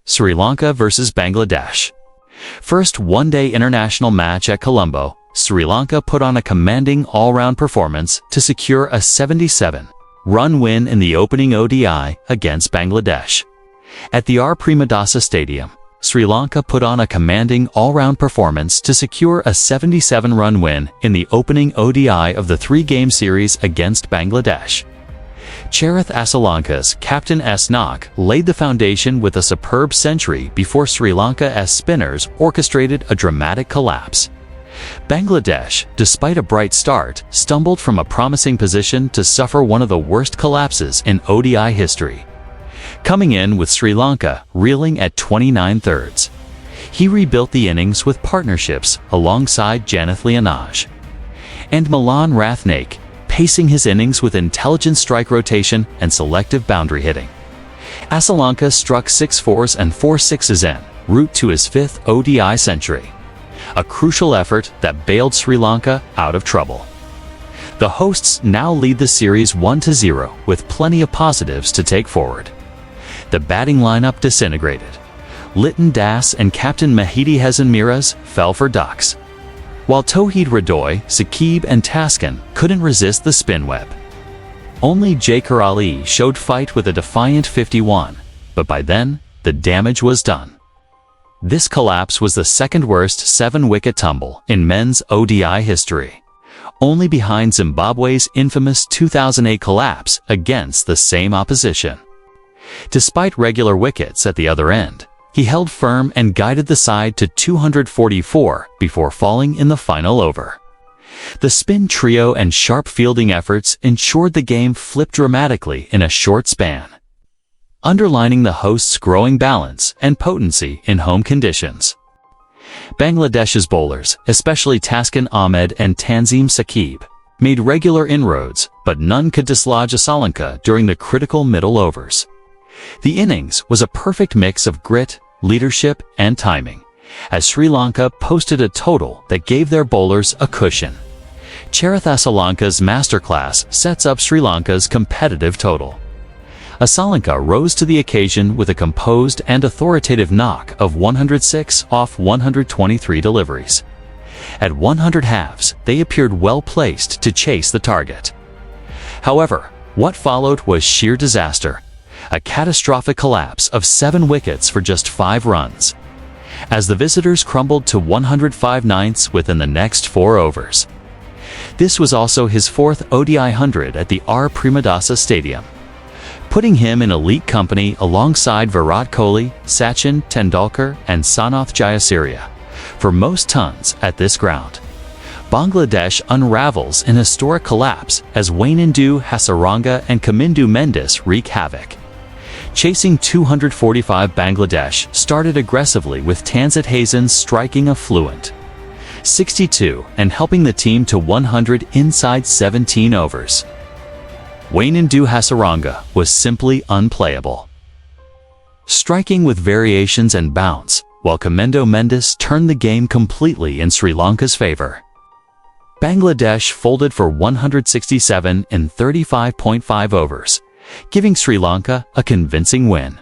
Sri Lanka vs Bangladesh. First one-day international match at Colombo, Sri Lanka put on a commanding all-round performance to secure a 77-run win in the opening ODI against Bangladesh. At the Premadasa Stadium, Sri Lanka put on a commanding all-round performance to secure a 77-run win in the opening ODI of the three-game series against Bangladesh. Charith Asalanka's Captain S. knock laid the foundation with a superb century before Sri Lanka's spinners orchestrated a dramatic collapse. Bangladesh, despite a bright start, stumbled from a promising position to suffer one of the worst collapses in ODI history. Coming in with Sri Lanka reeling at 29 thirds. He rebuilt the innings with partnerships alongside Janeth Leonage and Milan Rathnake, pacing his innings with intelligent strike rotation and selective boundary hitting. Asalanka struck 6 fours and 4 sixes en route to his 5th ODI century, a crucial effort that bailed Sri Lanka out of trouble. The hosts now lead the series 1-0 with plenty of positives to take forward. The batting lineup disintegrated. Liton Das and Captain Mahidi Hasan Miraz fell for ducks, while Tauheed Radoy, Sakib and Taskin couldn't resist the spin web. Only Jakar Ali showed fight with a defiant 51, but by then, the damage was done. This collapse was the second worst 7-wicket tumble in men's ODI history, only behind Zimbabwe's infamous 2008 collapse against the same opposition. Despite regular wickets at the other end, he held firm and guided the side to 244 before falling in the final over. The spin trio and sharp fielding efforts ensured the game flipped dramatically in a short span, underlining the hosts' growing balance and potency in home conditions. Bangladesh's bowlers, especially Taskin Ahmed and Tanzim Sakib, made regular inroads, but none could dislodge Asalanka during the critical middle overs. The innings was a perfect mix of grit, leadership, and timing, as Sri Lanka posted a total that gave their bowlers a cushion. Charith Asalanka's masterclass sets up Sri Lanka's competitive total. Asalanka rose to the occasion with a composed and authoritative knock of 106 off 123 deliveries. At 100 halves, they appeared well placed to chase the target. However, what followed was sheer disaster. A catastrophic collapse of 7 wickets for just 5 runs, as the visitors crumbled to 105 ninths within the next 4 overs. This was also his 4th ODI 100 at the Premadasa Stadium, putting him in elite company alongside Virat Kohli, Sachin Tendulkar and Sanath Jayasuriya for most tons at this ground. Bangladesh unravels an historic collapse as Wanindu Hasaranga and Kamindu Mendis wreak havoc. Chasing 245, Bangladesh started aggressively with Tanzim Hasan striking a fluent 62 and helping the team to 100 inside 17 overs. Wanindu Hasaranga was simply unplayable, striking with variations and bounce, while Kamindu Mendis turned the game completely in Sri Lanka's favor. Bangladesh folded for 167 in 35.5 overs, giving Sri Lanka a convincing win.